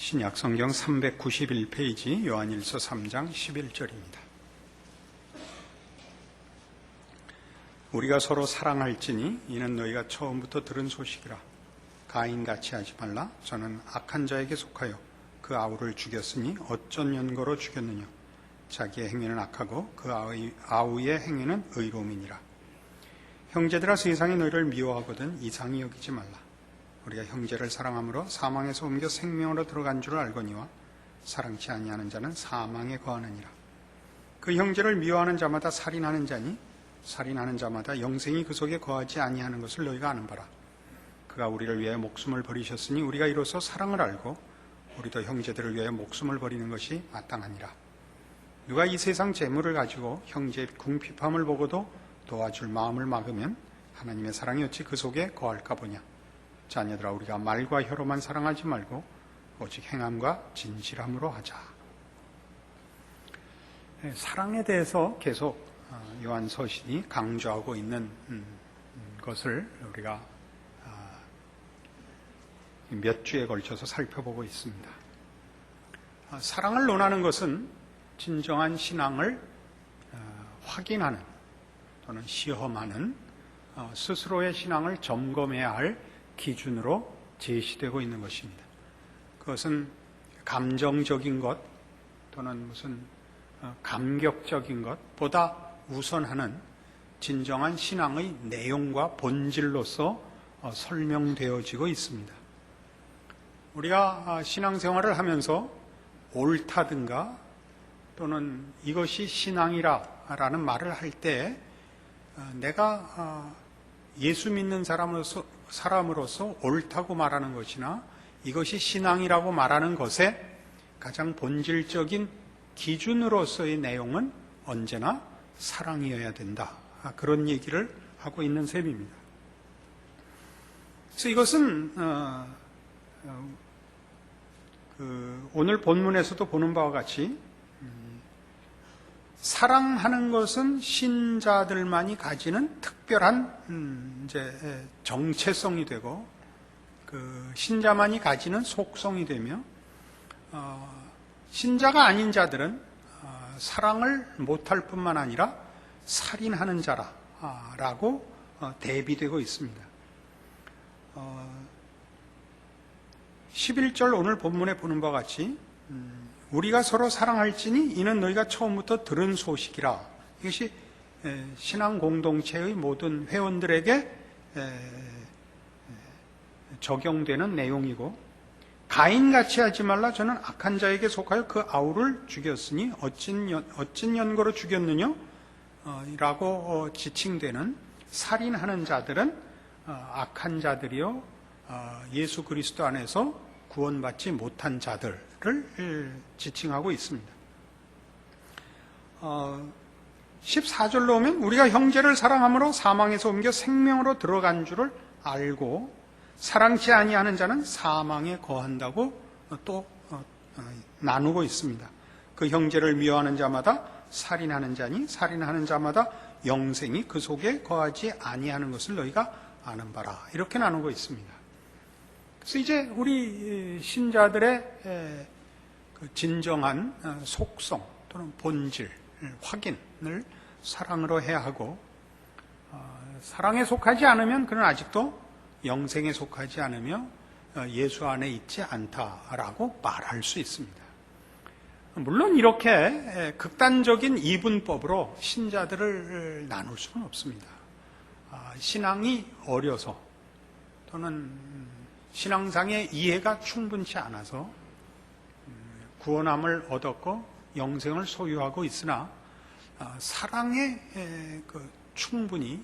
신약 성경 391페이지 요한일서 3장 11절입니다. 우리가 서로 사랑할지니 이는 너희가 처음부터 들은 소식이라. 가인같이 하지 말라. 저는 악한 자에게 속하여 그 아우를 죽였으니 어쩐 연고로 죽였느냐. 자기의 행위는 악하고 그 아우의 행위는 의로움이니라. 형제들아, 세상이 너희를 미워하거든 이상히 여기지 말라. 우리가 형제를 사랑함으로 사망에서 옮겨 생명으로 들어간 줄 알거니와 사랑치 아니하는 자는 사망에 거하느니라. 그 형제를 미워하는 자마다 살인하는 자니 살인하는 자마다 영생이 그 속에 거하지 아니하는 것을 너희가 아는 바라. 그가 우리를 위하여 목숨을 버리셨으니 우리가 이로써 사랑을 알고 우리도 형제들을 위하여 목숨을 버리는 것이 마땅하니라. 누가 이 세상 재물을 가지고 형제의 궁핍함을 보고도 도와줄 마음을 막으면 하나님의 사랑이 어찌 그 속에 거할까 보냐. 자녀들아, 우리가 말과 혀로만 사랑하지 말고 오직 행함과 진실함으로 하자. 사랑에 대해서 계속 요한 서신이 강조하고 있는 것을 우리가 몇 주에 걸쳐서 살펴보고 있습니다. 사랑을 논하는 것은 진정한 신앙을 확인하는 또는 시험하는 스스로의 신앙을 점검해야 할 기준으로 제시되고 있는 것입니다. 그것은 감정적인 것 또는 무슨 감격적인 것보다 우선하는 진정한 신앙의 내용과 본질로서 설명되어지고 있습니다. 우리가 신앙생활을 하면서 옳다든가 또는 이것이 신앙이라는 말을 할 때 내가 예수 믿는 사람으로서 옳다고 말하는 것이나 이것이 신앙이라고 말하는 것의 가장 본질적인 기준으로서의 내용은 언제나 사랑이어야 된다. 그런 얘기를 하고 있는 셈입니다. 그래서 이것은 오늘 본문에서도 보는 바와 같이 사랑하는 것은 신자들만이 가지는 특별한 정체성이 되고 신자만이 가지는 속성이 되며 신자가 아닌 자들은 사랑을 못할 뿐만 아니라 살인하는 자라고 대비되고 있습니다. 11절 오늘 본문에 보는 바와 같이 우리가 서로 사랑할지니 이는 너희가 처음부터 들은 소식이라. 이것이 신앙 공동체의 모든 회원들에게 적용되는 내용이고, 가인같이 하지 말라. 저는 악한 자에게 속하여 그 아우를 죽였으니 어찐 연고로 죽였느냐 라고 지칭되는 살인하는 자들은 악한 자들이요 예수 그리스도 안에서 구원받지 못한 자들을 지칭하고 있습니다. 14절로 오면 우리가 형제를 사랑함으로 사망에서 옮겨 생명으로 들어간 줄을 알고 사랑치 아니하는 자는 사망에 거한다고 또 나누고 있습니다. 그 형제를 미워하는 자마다 살인하는 자니 살인하는 자마다 영생이 그 속에 거하지 아니하는 것을 너희가 아는 바라. 이렇게 나누고 있습니다. 그래서 이제 우리 신자들의 진정한 속성 또는 본질, 확인을 사랑으로 해야 하고, 사랑에 속하지 않으면 그는 아직도 영생에 속하지 않으며 예수 안에 있지 않다라고 말할 수 있습니다. 물론 이렇게 극단적인 이분법으로 신자들을 나눌 수는 없습니다. 신앙이 어려서 또는 신앙상의 이해가 충분치 않아서 구원함을 얻었고 영생을 소유하고 있으나 사랑에 충분히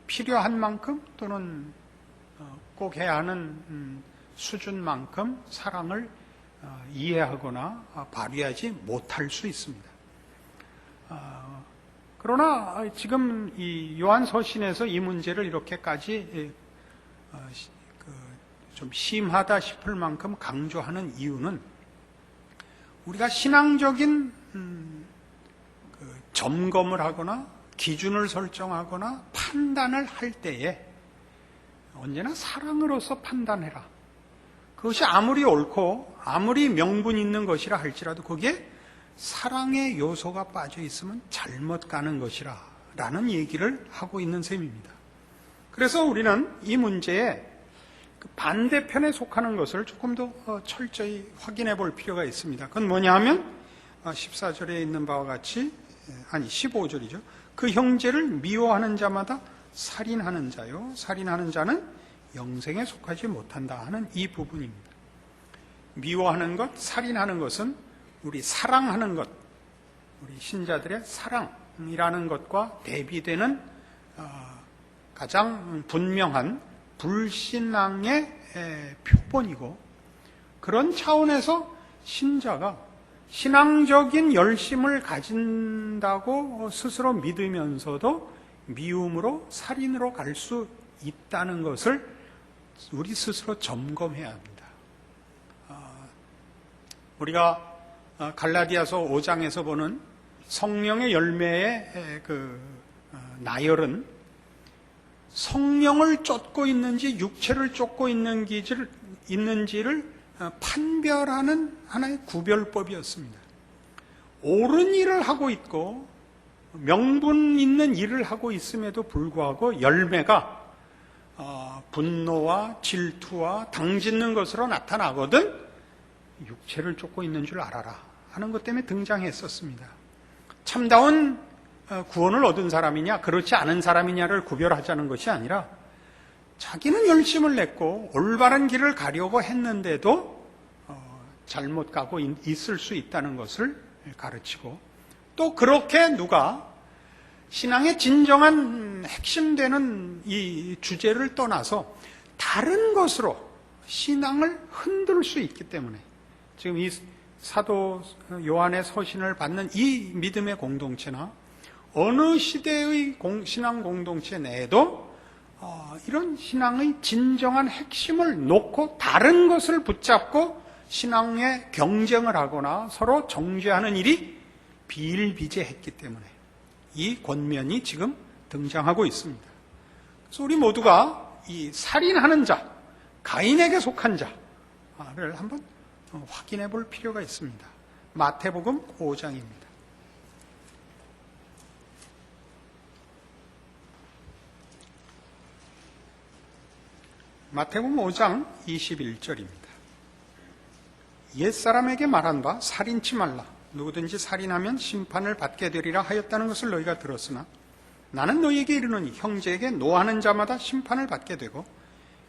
필요한 만큼 또는 꼭 해야 하는 수준만큼 사랑을 이해하거나 발휘하지 못할 수 있습니다. 그러나 지금 이 요한 서신에서 이 문제를 이렇게까지 좀 심하다 싶을 만큼 강조하는 이유는 우리가 신앙적인 점검을 하거나 기준을 설정하거나 판단을 할 때에 언제나 사랑으로서 판단해라 그것이 아무리 옳고 아무리 명분 있는 것이라 할지라도 거기에 사랑의 요소가 빠져 있으면 잘못 가는 것이라 라는 얘기를 하고 있는 셈입니다. 그래서 우리는 이 문제에 반대편에 속하는 것을 조금 더 철저히 확인해 볼 필요가 있습니다. 그건 뭐냐 하면 14절에 있는 바와 같이, 아니 15절이죠. 그 형제를 미워하는 자마다 살인하는 자요, 살인하는 자는 영생에 속하지 못한다 하는 이 부분입니다. 미워하는 것, 살인하는 것은 우리 사랑하는 것, 우리 신자들의 사랑이라는 것과 대비되는 가장 분명한 불신앙의 표본이고, 그런 차원에서 신자가 신앙적인 열심을 가진다고 스스로 믿으면서도 미움으로 살인으로 갈 수 있다는 것을 우리 스스로 점검해야 합니다. 우리가 갈라디아서 5장에서 보는 성령의 열매의 나열은 성령을 쫓고 있는지 육체를 쫓고 있는지를 판별하는 하나의 구별법이었습니다. 옳은 일을 하고 있고 명분 있는 일을 하고 있음에도 불구하고 열매가 분노와 질투와 당짓는 것으로 나타나거든 육체를 쫓고 있는 줄 알아라 하는 것 때문에 등장했었습니다. 참다운 구원을 얻은 사람이냐 그렇지 않은 사람이냐를 구별하자는 것이 아니라 자기는 열심을 냈고 올바른 길을 가려고 했는데도 잘못 가고 있을 수 있다는 것을 가르치고, 또 그렇게 누가 신앙의 진정한 핵심되는 이 주제를 떠나서 다른 것으로 신앙을 흔들 수 있기 때문에 지금 이 사도 요한의 서신을 받는 이 믿음의 공동체나 어느 시대의 신앙 공동체 내에도 이런 신앙의 진정한 핵심을 놓고 다른 것을 붙잡고 신앙의 경쟁을 하거나 서로 정죄하는 일이 비일비재했기 때문에 이 권면이 지금 등장하고 있습니다. 그래서 우리 모두가 이 살인하는 자, 가인에게 속한 자를 한번 확인해 볼 필요가 있습니다. 마태복음 5장입니다. 마태복음 5장 21절입니다. 옛사람에게 말한 바 살인치 말라. 누구든지 살인하면 심판을 받게 되리라 하였다는 것을 너희가 들었으나 나는 너희에게 이르노니 형제에게 노하는 자마다 심판을 받게 되고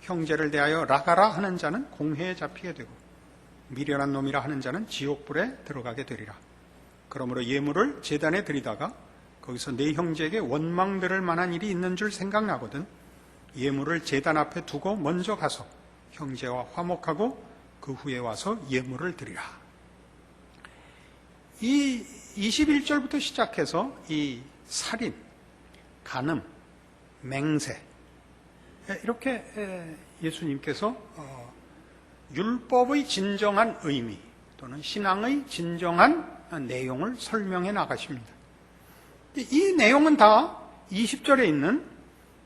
형제를 대하여 라가라 하는 자는 공회에 잡히게 되고 미련한 놈이라 하는 자는 지옥불에 들어가게 되리라. 그러므로 예물을 제단에 드리다가 거기서 내 형제에게 원망 들을 만한 일이 있는 줄 생각나거든 예물을 제단 앞에 두고 먼저 가서 형제와 화목하고 그 후에 와서 예물을 드리라. 이 21절부터 시작해서 이 살인, 간음, 맹세 이렇게 예수님께서 율법의 진정한 의미 또는 신앙의 진정한 내용을 설명해 나가십니다. 이 내용은 다 20절에 있는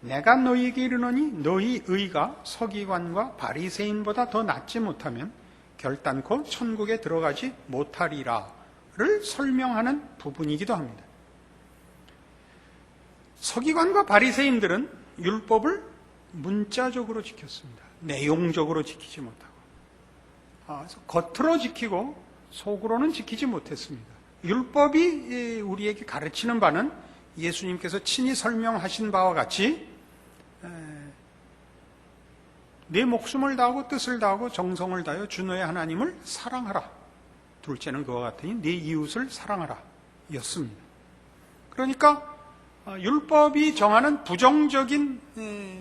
내가 너희에게 이르노니 너희 의가 서기관과 바리새인보다 더 낫지 못하면 결단코 천국에 들어가지 못하리라를 설명하는 부분이기도 합니다. 서기관과 바리새인들은 율법을 문자적으로 지켰습니다. 내용적으로 지키지 못하고 그래서 겉으로 지키고 속으로는 지키지 못했습니다. 율법이 우리에게 가르치는 바는 예수님께서 친히 설명하신 바와 같이 내 목숨을 다하고 뜻을 다하고 정성을 다하여 주 너의 하나님을 사랑하라. 둘째는 그와 같으니 네 이웃을 사랑하라 였습니다. 그러니까 율법이 정하는 부정적인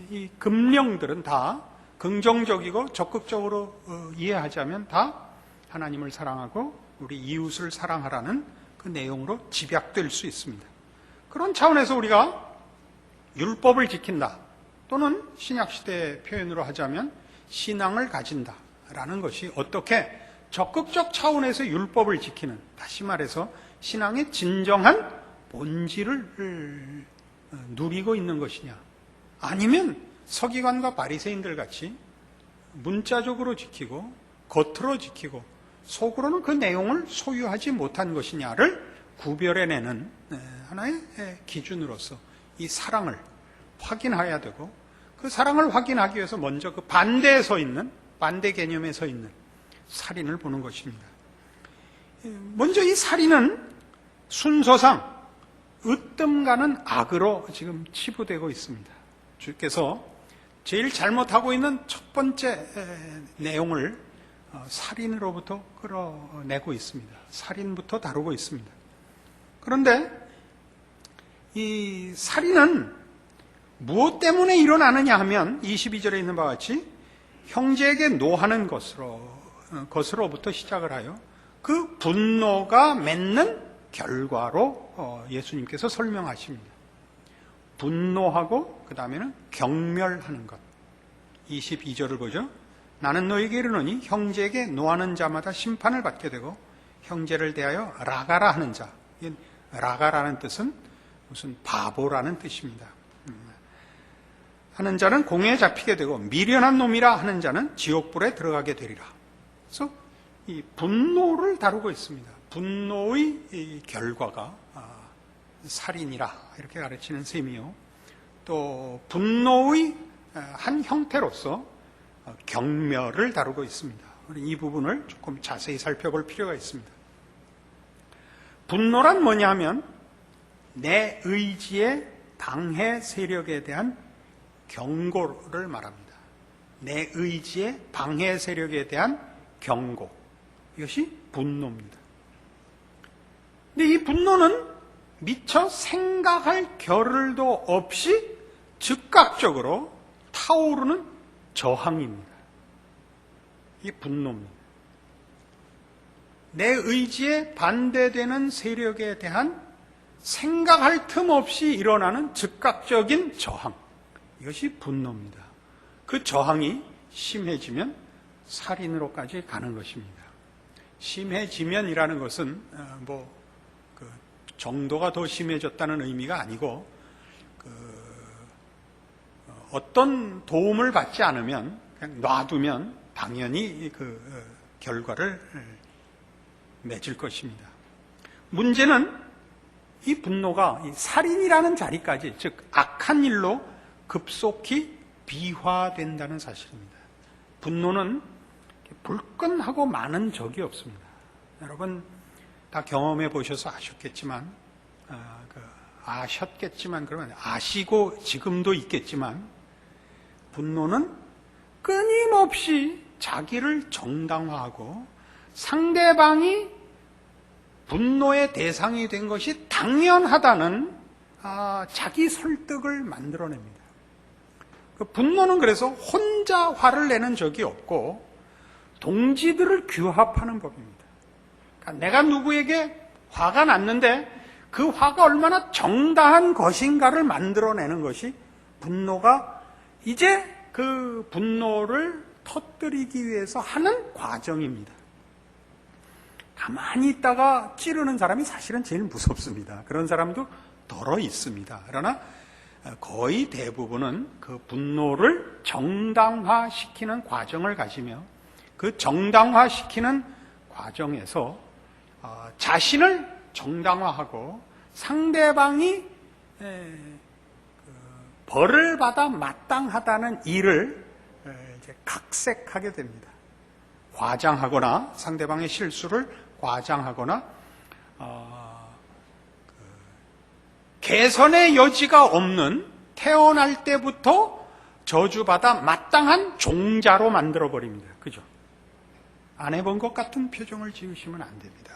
이 금령들은 다 긍정적이고 적극적으로 이해하자면 다 하나님을 사랑하고 우리 이웃을 사랑하라는 그 내용으로 집약될 수 있습니다. 그런 차원에서 우리가 율법을 지킨다 또는 신약시대의 표현으로 하자면 신앙을 가진다라는 것이 어떻게 적극적 차원에서 율법을 지키는, 다시 말해서 신앙의 진정한 본질을 누리고 있는 것이냐, 아니면 서기관과 바리새인들 같이 문자적으로 지키고 겉으로 지키고 속으로는 그 내용을 소유하지 못한 것이냐를 구별해내는 하나의 기준으로서 이 사랑을 확인해야 되고, 그 사랑을 확인하기 위해서 먼저 그 반대에 서 있는, 반대 개념에 서 있는 살인을 보는 것입니다. 먼저 이 살인은 순서상 으뜸가는 악으로 지금 치부되고 있습니다. 주께서 제일 잘못하고 있는 첫 번째 내용을 살인으로부터 끌어내고 있습니다. 살인부터 다루고 있습니다. 그런데 이 살인은 무엇 때문에 일어나느냐 하면 22절에 있는 바와 같이 형제에게 노하는 것으로부터 시작을 하여 그 분노가 맺는 결과로 예수님께서 설명하십니다. 분노하고 그 다음에는 경멸하는 것. 22절을 보죠. 나는 너에게 이르노니 형제에게 노하는 자마다 심판을 받게 되고 형제를 대하여 라가라 하는 자. 라가라는 뜻은 무슨 바보라는 뜻입니다. 하는 자는 공회에 잡히게 되고 미련한 놈이라 하는 자는 지옥불에 들어가게 되리라. 그래서 이 분노를 다루고 있습니다. 분노의 이 결과가 살인이라 이렇게 가르치는 셈이요. 또 분노의 한 형태로서 경멸을 다루고 있습니다. 이 부분을 조금 자세히 살펴볼 필요가 있습니다. 분노란 뭐냐 하면 내 의지의 방해 세력에 대한 경고를 말합니다. 내 의지의 방해 세력에 대한 경고. 이것이 분노입니다. 근데 이 분노는 미처 생각할 겨를도 없이 즉각적으로 타오르는 저항입니다. 이게 분노입니다. 내 의지에 반대되는 세력에 대한 생각할 틈 없이 일어나는 즉각적인 저항. 이것이 분노입니다. 그 저항이 심해지면 살인으로까지 가는 것입니다. 심해지면이라는 것은 그 정도가 더 심해졌다는 의미가 아니고 어떤 도움을 받지 않으면 그냥 놔두면 당연히 그 결과를 맺을 것입니다. 문제는 이 분노가 이 살인이라는 자리까지, 즉 악한 일로 급속히 비화된다는 사실입니다. 분노는 불끈하고 많은 적이 없습니다. 여러분 다 경험해 보셔서 아셨겠지만 그러면 아시고 지금도 있겠지만 분노는 끊임없이 자기를 정당화하고 상대방이 분노의 대상이 된 것이 당연하다는 자기 설득을 만들어냅니다. 분노는 그래서 혼자 화를 내는 적이 없고 동지들을 규합하는 법입니다. 그러니까 내가 누구에게 화가 났는데 그 화가 얼마나 정당한 것인가를 만들어내는 것이 분노가 이제 그 분노를 터뜨리기 위해서 하는 과정입니다. 가만히 있다가 찌르는 사람이 사실은 제일 무섭습니다. 그런 사람도 덜어 있습니다. 그러나 거의 대부분은 그 분노를 정당화시키는 과정을 가지며 그 정당화시키는 과정에서 자신을 정당화하고 상대방이 벌을 받아 마땅하다는 일을 이제 각색하게 됩니다. 과장하거나 상대방의 실수를 과장하거나 개선의 여지가 없는 태어날 때부터 저주받아 마땅한 종자로 만들어버립니다. 그죠? 안 해본 것 같은 표정을 지으시면 안 됩니다.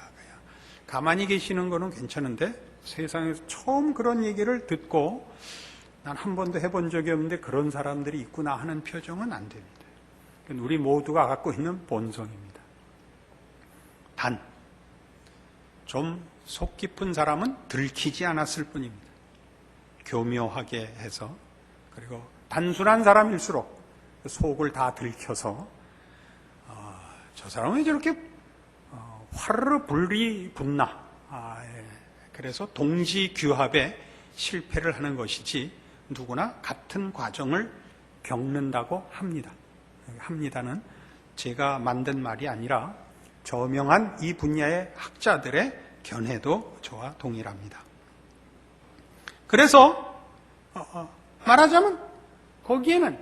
가만히 계시는 거는 괜찮은데 세상에서 처음 그런 얘기를 듣고 난 한 번도 해본 적이 없는데 그런 사람들이 있구나 하는 표정은 안 됩니다. 우리 모두가 갖고 있는 본성입니다. 단, 좀 속 깊은 사람은 들키지 않았을 뿐입니다. 교묘하게 해서, 그리고 단순한 사람일수록 속을 다 들켜서 저 사람은 왜 저렇게 화르르 불이 붙나, 그래서 동지 규합에 실패를 하는 것이지 누구나 같은 과정을 겪는다고 합니다. 합니다는 제가 만든 말이 아니라 저명한 이 분야의 학자들의 견해도 저와 동일합니다. 그래서 말하자면 거기에는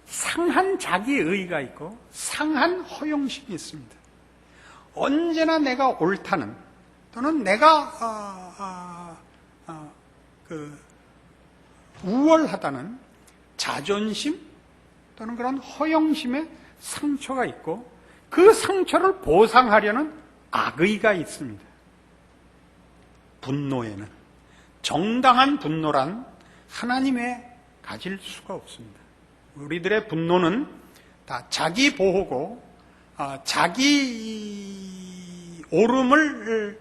상한 자기의가 있고 상한 허영심이 있습니다. 언제나 내가 옳다는 또는 내가 우월하다는 자존심 또는 그런 허영심의 상처가 있고 그 상처를 보상하려는 악의가 있습니다. 분노에는 정당한 분노란 하나님의 가질 수가 없습니다. 우리들의 분노는 다 자기 보호고 자기 옳음을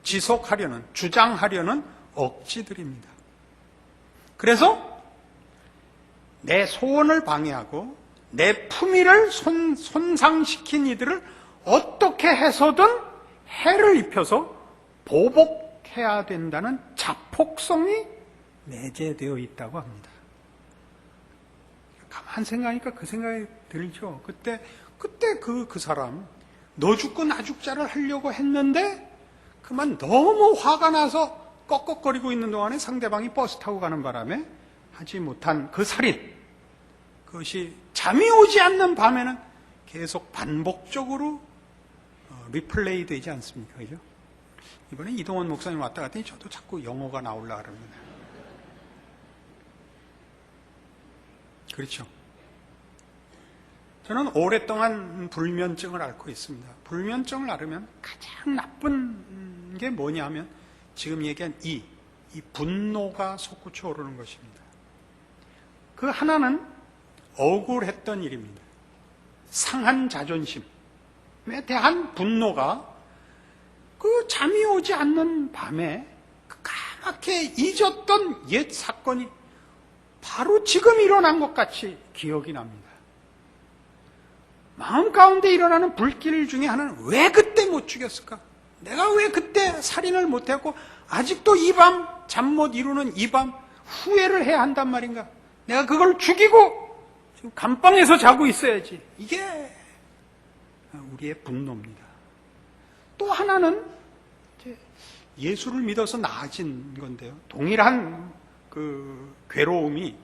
지속하려는 주장하려는 억지들입니다. 그래서 내 소원을 방해하고 내 품위를 손상시킨 이들을 어떻게 해서든 해를 입혀서 보복해야 된다는 자폭성이 내재되어 있다고 합니다. 가만 생각하니까 그 생각이 들죠. 그때 그 사람 너 죽고 나 죽자를 하려고 했는데 그만 너무 화가 나서 꺽꺽거리고 있는 동안에 상대방이 버스 타고 가는 바람에 하지 못한 그 살인, 그것이 잠이 오지 않는 밤에는 계속 반복적으로 리플레이 되지 않습니까? 그죠? 이번에 이동원 목사님 왔다 갔더니 저도 자꾸 영어가 나오려고 합니다. 그렇죠. 저는 오랫동안 불면증을 앓고 있습니다. 불면증을 앓으면 가장 나쁜 게 뭐냐 하면 지금 얘기한 이 분노가 솟구쳐 오르는 것입니다. 그 하나는 억울했던 일입니다. 상한 자존심에 대한 분노가 그 잠이 오지 않는 밤에 까맣게 잊었던 옛 사건이 바로 지금 일어난 것 같이 기억이 납니다. 마음 가운데 일어나는 불길 중에 하나는 왜 그때 못 죽였을까? 내가 왜 그때 살인을 못했고 아직도 이 밤 잠 못 이루는 이 밤 후회를 해야 한단 말인가? 내가 그걸 죽이고 지금 감방에서 자고 있어야지. 이게 우리의 분노입니다. 또 하나는 예수를 믿어서 나아진 건데요. 동일한 그 괴로움이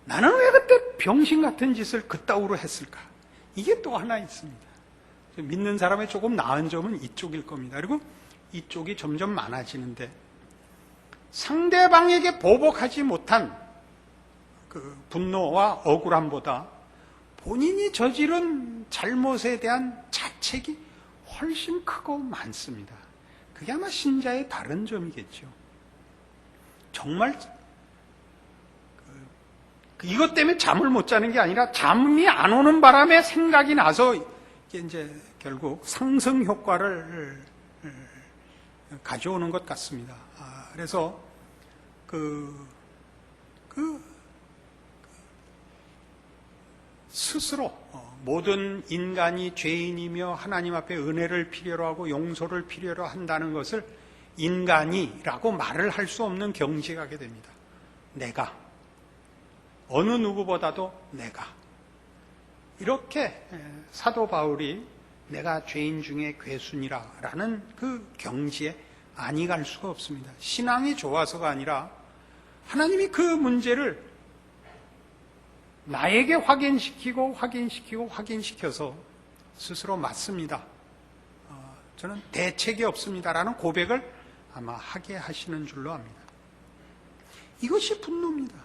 나는 왜 그때 병신 같은 짓을 그따위로 했을까? 이게 또 하나 있습니다. 믿는 사람의 조금 나은 점은 이쪽일 겁니다. 그리고 이쪽이 점점 많아지는데 상대방에게 보복하지 못한 그 분노와 억울함보다 본인이 저지른 잘못에 대한 자책이 훨씬 크고 많습니다. 그게 아마 신자의 다른 점이겠죠. 정말 이것 때문에 잠을 못 자는 게 아니라 잠이 안 오는 바람에 생각이 나서 이게 이제 결국 상승 효과를 가져오는 것 같습니다. 그래서 스스로 모든 인간이 죄인이며 하나님 앞에 은혜를 필요로 하고 용서를 필요로 한다는 것을 인간이라고 말을 할 수 없는 경지에 가게 됩니다. 내가 어느 누구보다도 내가 이렇게 사도 바울이 내가 죄인 중에 괴순이라는 그 경지에 아니 갈 수가 없습니다. 신앙이 좋아서가 아니라 하나님이 그 문제를 나에게 확인시켜서 스스로 맞습니다. 저는 대책이 없습니다라는 고백을 아마 하게 하시는 줄로 압니다. 이것이 분노입니다.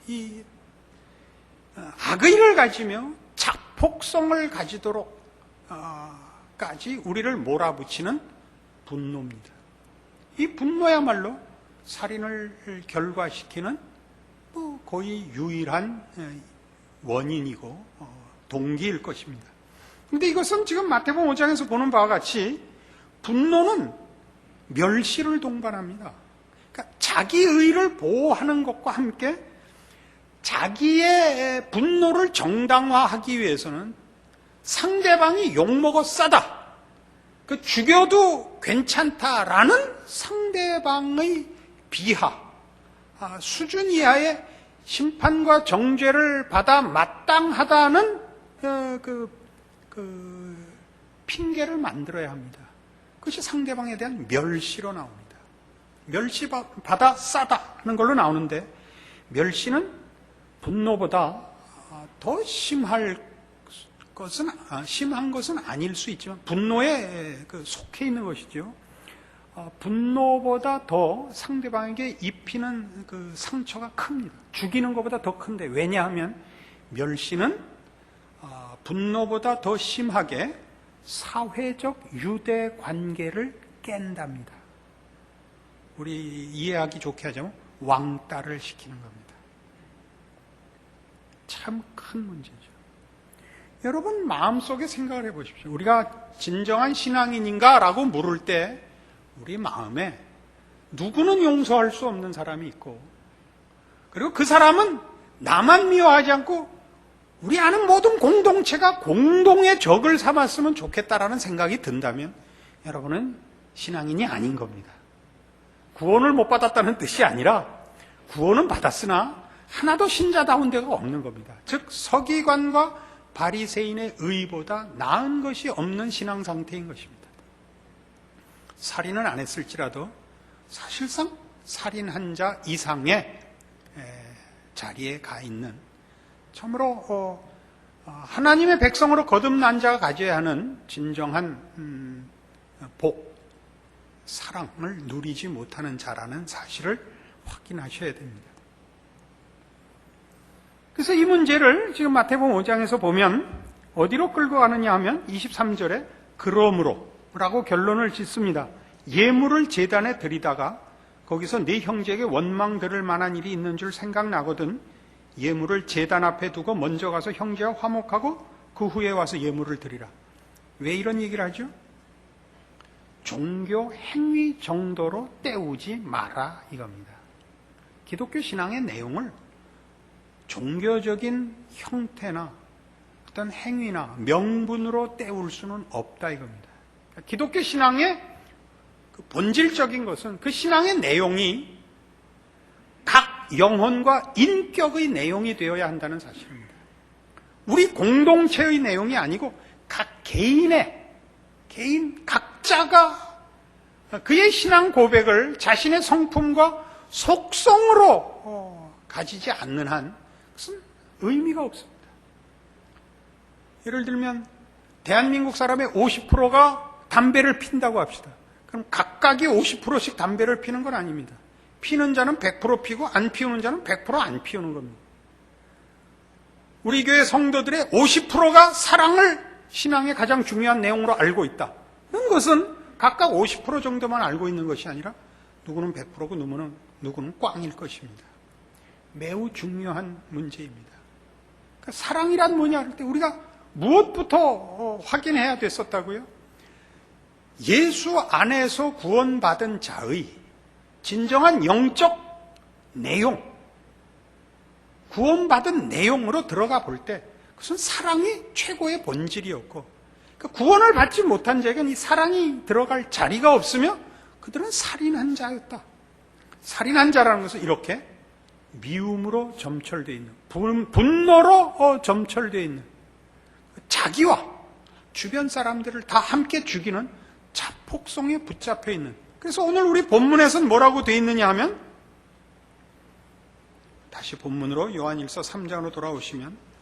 이 악의를 가지며 자폭성을 가지도록까지 우리를 몰아붙이는 분노입니다. 이 분노야말로 살인을 결과시키는 거의 유일한 원인이고 동기일 것입니다. 그런데 이것은 지금 마태복음 5장에서 보는 바와 같이 분노는 멸시를 동반합니다. 그러니까 자기의를 보호하는 것과 함께 자기의 분노를 정당화하기 위해서는 상대방이 욕먹어 싸다, 죽여도 괜찮다라는 상대방의 비하, 수준 이하의 심판과 정죄를 받아 마땅하다는 핑계를 만들어야 합니다. 그것이 상대방에 대한 멸시로 나옵니다. 멸시받아 싸다는 걸로 나오는데, 멸시는 분노보다 더 심한 것은 아닐 수 있지만 분노에 속해 있는 것이죠. 분노보다 더 상대방에게 입히는 그 상처가 큽니다. 죽이는 것보다 더 큰데, 왜냐하면 멸시는 분노보다 더 심하게 사회적 유대 관계를 깬답니다. 우리 이해하기 좋게 하자면 왕따를 시키는 겁니다. 참 큰 문제죠. 여러분 마음속에 생각을 해보십시오. 우리가 진정한 신앙인인가? 라고 물을 때 우리 마음에 누구는 용서할 수 없는 사람이 있고, 그리고 그 사람은 나만 미워하지 않고 우리 아는 모든 공동체가 공동의 적을 삼았으면 좋겠다라는 생각이 든다면 여러분은 신앙인이 아닌 겁니다. 구원을 못 받았다는 뜻이 아니라 구원은 받았으나 하나도 신자다운 데가 없는 겁니다. 즉 서기관과 바리새인의 의보다 나은 것이 없는 신앙 상태인 것입니다. 살인은 안 했을지라도 사실상 살인한 자 이상의 자리에 가 있는, 참으로 하나님의 백성으로 거듭난 자가 가져야 하는 진정한 복, 사랑을 누리지 못하는 자라는 사실을 확인하셔야 됩니다. 그래서 이 문제를 지금 마태복음 5장에서 보면 어디로 끌고 가느냐 하면 23절에 그러므로 라고 결론을 짓습니다. 예물을 제단에 드리다가 거기서 네 형제에게 원망 들을 만한 일이 있는 줄 생각나거든 예물을 제단 앞에 두고 먼저 가서 형제와 화목하고 그 후에 와서 예물을 드리라. 왜 이런 얘기를 하죠? 종교 행위 정도로 때우지 마라 이겁니다. 기독교 신앙의 내용을 종교적인 형태나 어떤 행위나 명분으로 때울 수는 없다 이겁니다. 기독교 신앙의 그 본질적인 것은 그 신앙의 내용이 각 영혼과 인격의 내용이 되어야 한다는 사실입니다. 우리 공동체의 내용이 아니고 각 개인 각자가 그의 신앙 고백을 자신의 성품과 속성으로 가지지 않는 한 그것은 의미가 없습니다. 예를 들면 대한민국 사람의 50%가 담배를 핀다고 합시다. 그럼 각각이 50%씩 담배를 피는 건 아닙니다. 피는 자는 100% 피고 안 피우는 자는 100% 안 피우는 겁니다. 우리 교회 성도들의 50%가 사랑을 신앙의 가장 중요한 내용으로 알고 있다. 그런 것은 각각 50% 정도만 알고 있는 것이 아니라 누구는 100%고 누구는 꽝일 것입니다. 매우 중요한 문제입니다. 그러니까 사랑이란 뭐냐 할 때 우리가 무엇부터 확인해야 됐었다고요? 예수 안에서 구원받은 자의 진정한 영적 내용, 구원받은 내용으로 들어가 볼 때 그것은 사랑이 최고의 본질이었고, 그러니까 구원을 받지 못한 자에게는 이 사랑이 들어갈 자리가 없으며 그들은 살인한 자였다. 살인한 자라는 것은 이렇게 미움으로 점철되어 있는, 분노로 점철되어 있는, 자기와 주변 사람들을 다 함께 죽이는 자폭성에 붙잡혀 있는. 그래서 오늘 우리 본문에서는 뭐라고 되어 있느냐 하면, 다시 본문으로 요한일서 3장으로 돌아오시면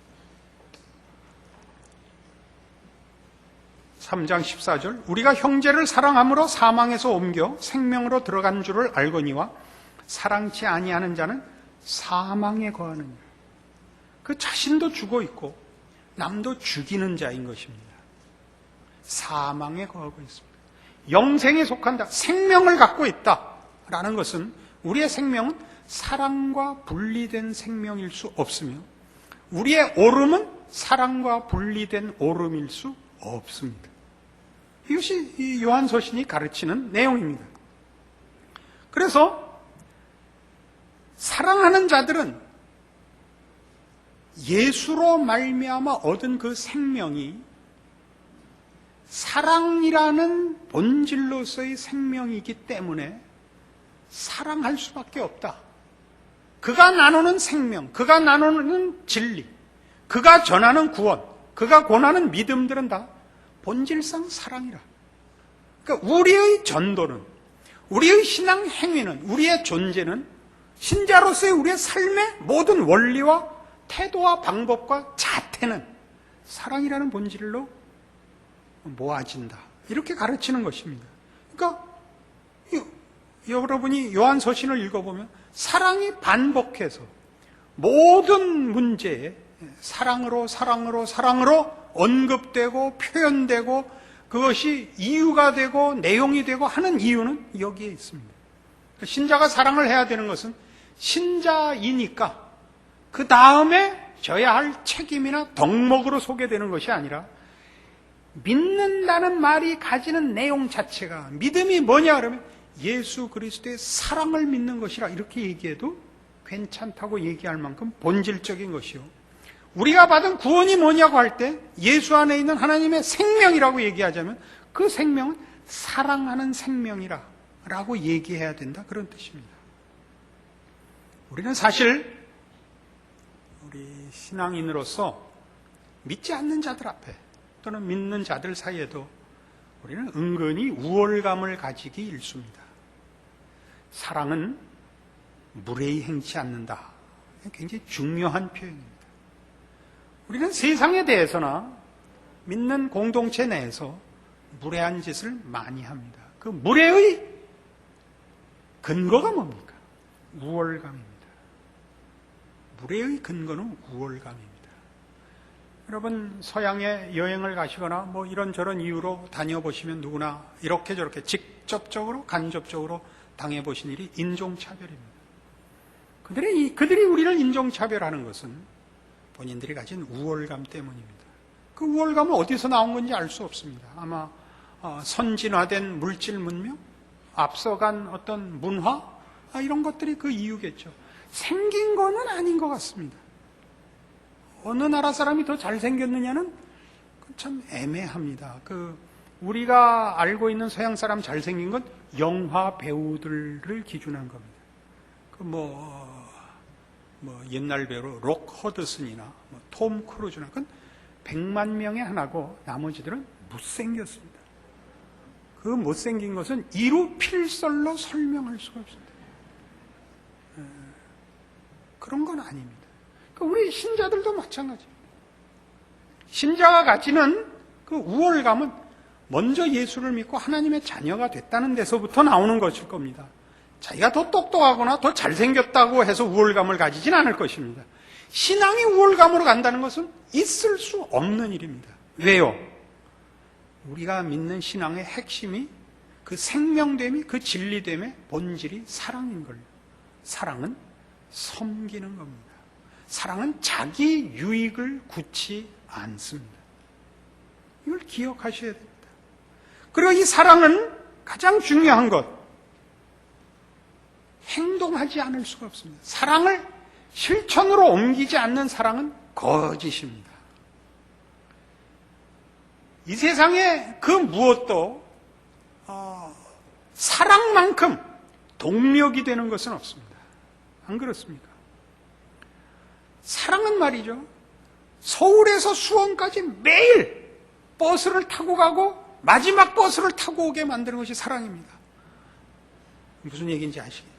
3장 14절, 우리가 형제를 사랑함으로 사망에서 옮겨 생명으로 들어간 줄을 알거니와 사랑치 아니하는 자는 사망에 거하느니라. 그 자신도 죽어 있고 남도 죽이는 자인 것입니다. 사망에 거하고 있습니다. 영생에 속한다, 생명을 갖고 있다라는 것은 우리의 생명은 사랑과 분리된 생명일 수 없으며 우리의 오름은 사랑과 분리된 오름일 수 없습니다. 이것이 이 요한서신이 가르치는 내용입니다. 그래서 사랑하는 자들은 예수로 말미암아 얻은 그 생명이 사랑이라는 본질로서의 생명이기 때문에 사랑할 수밖에 없다. 그가 나누는 생명, 그가 나누는 진리, 그가 전하는 구원, 그가 권하는 믿음들은 다 본질상 사랑이라. 그러니까 우리의 전도는, 우리의 신앙 행위는, 우리의 존재는, 신자로서의 우리의 삶의 모든 원리와 태도와 방법과 자태는 사랑이라는 본질로 모아진다. 이렇게 가르치는 것입니다. 그러니까 여러분이 요한서신을 읽어보면 사랑이 반복해서 모든 문제에 사랑으로 언급되고 표현되고 그것이 이유가 되고 내용이 되고 하는 이유는 여기에 있습니다. 신자가 사랑을 해야 되는 것은 신자이니까 그 다음에 져야 할 책임이나 덕목으로 소개되는 것이 아니라 믿는다는 말이 가지는 내용 자체가, 믿음이 뭐냐 그러면 예수 그리스도의 사랑을 믿는 것이라 이렇게 얘기해도 괜찮다고 얘기할 만큼 본질적인 것이요, 우리가 받은 구원이 뭐냐고 할 때 예수 안에 있는 하나님의 생명이라고 얘기하자면 그 생명은 사랑하는 생명이라 라고 얘기해야 된다, 그런 뜻입니다. 우리는 사실 우리 신앙인으로서 믿지 않는 자들 앞에 또는 믿는 자들 사이에도 우리는 은근히 우월감을 가지기 일쑤입니다. 사랑은 무례히 행치 않는다. 굉장히 중요한 표현입니다. 우리는 세상에 대해서나 믿는 공동체 내에서 무례한 짓을 많이 합니다. 그 무례의 근거가 뭡니까? 우월감입니다. 무례의 근거는 우월감입니다. 여러분 서양에 여행을 가시거나 뭐 이런저런 이유로 다녀보시면 누구나 이렇게 저렇게 직접적으로 간접적으로 당해보신 일이 인종차별입니다. 그들이 우리를 인종차별하는 것은 본인들이 가진 우월감 때문입니다. 그 우월감은 어디서 나온 건지 알 수 없습니다. 아마 선진화된 물질 문명, 앞서간 어떤 문화, 이런 것들이 그 이유겠죠. 생긴 거는 아닌 것 같습니다. 어느 나라 사람이 더 잘생겼느냐는 참 애매합니다. 우리가 알고 있는 서양 사람 잘생긴 건 영화 배우들을 기준한 겁니다. 옛날 배우 록 허드슨이나 톰 크루즈나 그건 100만 명의 하나고 나머지들은 못생겼습니다. 그 못생긴 것은 이루 필설로 설명할 수가 없습니다. 그런 건 아닙니다. 우리 신자들도 마찬가지입니다. 신자가 가지는 그 우월감은 먼저 예수를 믿고 하나님의 자녀가 됐다는 데서부터 나오는 것일 겁니다. 자기가 더 똑똑하거나 더 잘생겼다고 해서 우월감을 가지진 않을 것입니다. 신앙이 우월감으로 간다는 것은 있을 수 없는 일입니다. 왜요? 우리가 믿는 신앙의 핵심이 그 생명됨이, 그 진리됨의 본질이 사랑인 걸요. 사랑은 섬기는 겁니다. 사랑은 자기 유익을 굳지 않습니다. 이걸 기억하셔야 됩니다. 그리고 이 사랑은 가장 중요한 것, 행동하지 않을 수가 없습니다. 사랑을 실천으로 옮기지 않는 사랑은 거짓입니다. 이 세상에 그 무엇도 사랑만큼 동력이 되는 것은 없습니다. 안 그렇습니까? 사랑은 말이죠, 서울에서 수원까지 매일 버스를 타고 가고 마지막 버스를 타고 오게 만드는 것이 사랑입니다. 무슨 얘기인지 아시겠죠?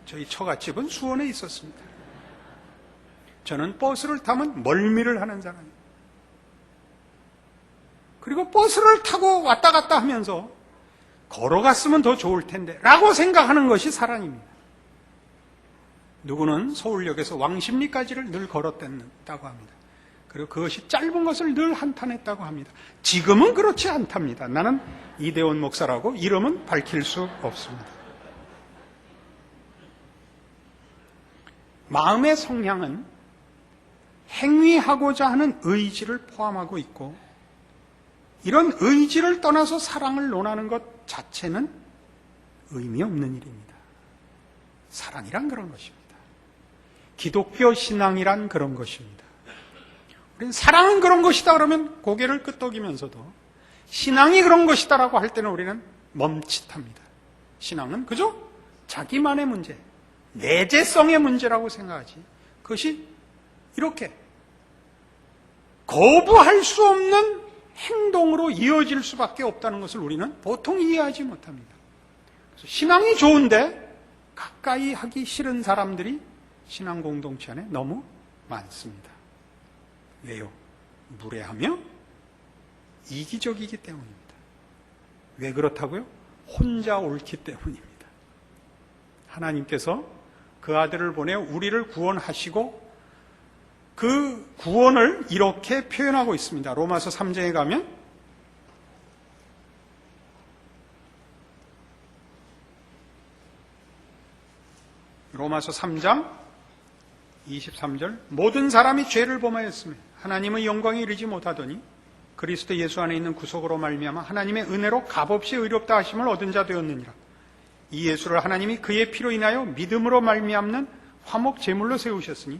저희 처갓집은 수원에 있었습니다. 저는 버스를 타면 멀미를 하는 사람입니다. 그리고 버스를 타고 왔다 갔다 하면서 걸어갔으면 더 좋을 텐데 라고 생각하는 것이 사랑입니다. 누구는 서울역에서 왕십리까지를 늘 걸었다고 합니다. 그리고 그것이 짧은 것을 늘 한탄했다고 합니다. 지금은 그렇지 않답니다. 나는 이대원 목사라고 이름은 밝힐 수 없습니다. 마음의 성향은 행위하고자 하는 의지를 포함하고 있고, 이런 의지를 떠나서 사랑을 논하는 것 자체는 의미 없는 일입니다. 사랑이란 그런 것입니다. 기독교 신앙이란 그런 것입니다. 우리는 사랑은 그런 것이다 그러면 고개를 끄덕이면서도 신앙이 그런 것이다라고 할 때는 우리는 멈칫합니다. 신앙은 그저 자기만의 문제, 내재성의 문제라고 생각하지, 그것이 이렇게 거부할 수 없는 행동으로 이어질 수밖에 없다는 것을 우리는 보통 이해하지 못합니다. 그래서 신앙이 좋은데 가까이 하기 싫은 사람들이 신앙 공동체 안에 너무 많습니다. 왜요? 무례하며 이기적이기 때문입니다. 왜 그렇다고요? 혼자 옳기 때문입니다. 하나님께서 그 아들을 보내 우리를 구원하시고 그 구원을 이렇게 표현하고 있습니다. 로마서 3장에 가면 로마서 3장 23절 모든 사람이 죄를 범하였으며 하나님의 영광에 이르지 못하더니 그리스도 예수 안에 있는 구속으로 말미암아 하나님의 은혜로 값없이 의롭다 하심을 얻은 자 되었느니라. 이 예수를 하나님이 그의 피로 인하여 믿음으로 말미암는 화목 제물로 세우셨으니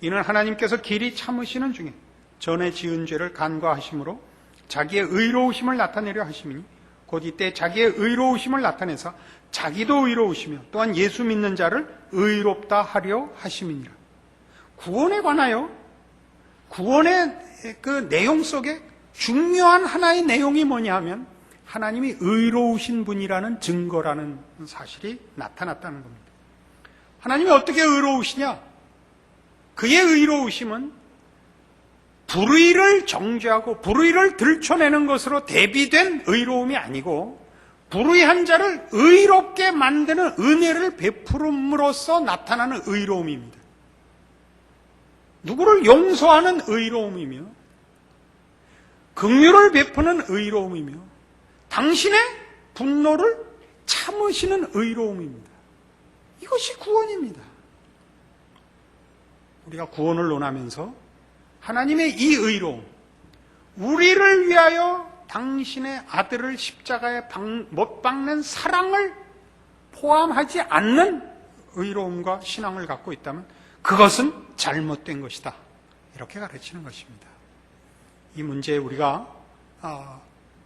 이는 하나님께서 길이 참으시는 중에 전에 지은 죄를 간과하심으로 자기의 의로우심을 나타내려 하심이니 곧 이때 자기의 의로우심을 나타내사 자기도 의로우시며 또한 예수 믿는 자를 의롭다 하려 하심이니라. 구원에 관하여 구원의 그 내용 속에 중요한 하나의 내용이 뭐냐 하면 하나님이 의로우신 분이라는 증거라는 사실이 나타났다는 겁니다. 하나님이 어떻게 의로우시냐? 그의 의로우심은 불의를 정죄하고 불의를 들춰내는 것으로 대비된 의로움이 아니고 불의한 자를 의롭게 만드는 은혜를 베풀음으로써 나타나는 의로움입니다. 누구를 용서하는 의로움이며 긍휼을 베푸는 의로움이며 당신의 분노를 참으시는 의로움입니다. 이것이 구원입니다. 우리가 구원을 논하면서 하나님의 이 의로움, 우리를 위하여 당신의 아들을 십자가에 못 박는 사랑을 포함하지 않는 의로움과 신앙을 갖고 있다면 그것은 잘못된 것이다. 이렇게 가르치는 것입니다. 이 문제에 우리가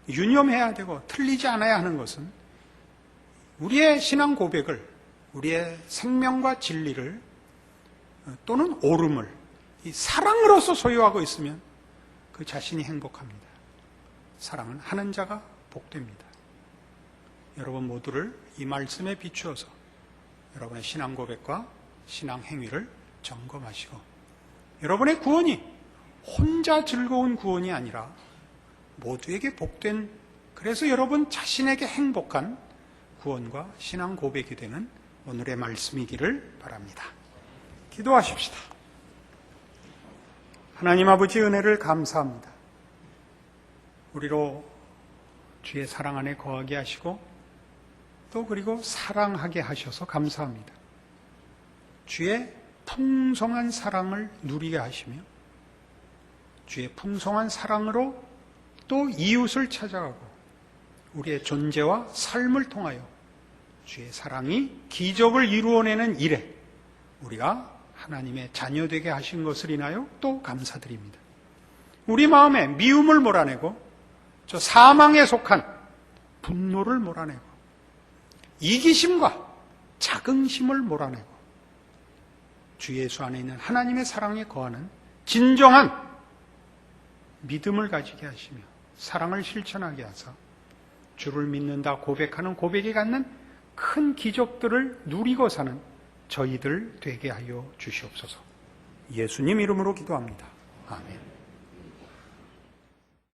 유념해야 되고 틀리지 않아야 하는 것은 우리의 신앙 고백을, 우리의 생명과 진리를 또는 옳음을 이 사랑으로서 소유하고 있으면 그 자신이 행복합니다. 사랑은 하는 자가 복됩니다. 여러분 모두를 이 말씀에 비추어서 여러분의 신앙 고백과 신앙 행위를 점검하시고 여러분의 구원이 혼자 즐거운 구원이 아니라 모두에게 복된, 그래서 여러분 자신에게 행복한 구원과 신앙 고백이 되는 오늘의 말씀이기를 바랍니다. 기도하십시다. 하나님 아버지 은혜를 감사합니다. 우리로 주의 사랑 안에 거하게 하시고 또 그리고 사랑하게 하셔서 감사합니다. 주의 풍성한 사랑을 누리게 하시며 주의 풍성한 사랑으로 또 이웃을 찾아가고 우리의 존재와 삶을 통하여 주의 사랑이 기적을 이루어내는 일에 우리가 하나님의 자녀되게 하신 것을 인하여 또 감사드립니다. 우리 마음에 미움을 몰아내고 저 사망에 속한 분노를 몰아내고 이기심과 자긍심을 몰아내고 주 예수 안에 있는 하나님의 사랑에 거하는 진정한 믿음을 가지게 하시며 사랑을 실천하게 하사 주를 믿는다 고백하는 고백이 갖는 큰 기적들을 누리고 사는 저희들 되게 하여 주시옵소서. 예수님 이름으로 기도합니다. 아멘.